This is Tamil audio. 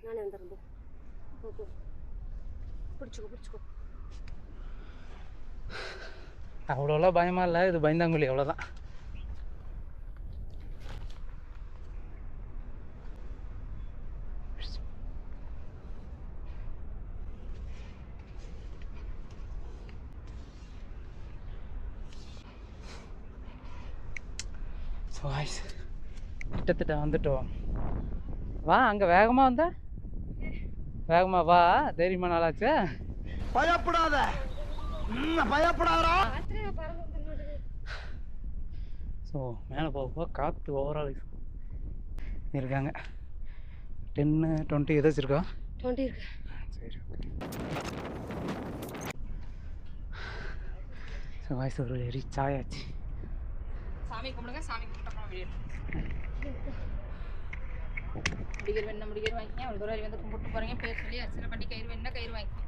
நானே வந்துடுறேன். பிடிச்சிக்கோ. அவ்வளோலாம் பயமா இல்லை, இது பயந்தாங்குழி அவ்வளோதான். ஸோ கிட்டத்தட்ட வந்துட்டோம். வா, அங்கே வேகமாக வந்த வேகமாக வா, தைரியமாக நாளாச்சு. பயப்படாத. ஸோ மேலே போக காற்று ஓவரால் இருக்காங்க. 10, 20 ஏதாச்சும் இருக்கா? 20 இருக்கு. சரி, ஓகே. ஸோ வாய்ஸ் ஒரு ரீச் ஆயாச்சு. சாமி கும்பிடுங்க. சாமி கும்பிட்டோம் வீடியோ முடிகிற வேணும். முடிகிற வாங்கிங்க. ஒரு தூரம் வந்து கும்பிட்டு போகிறீங்க. பேர் சொல்லி அர்ச்சனை பண்ணி கயிறு வேணுன்னா கயிறு வாங்கிக்கோங்க.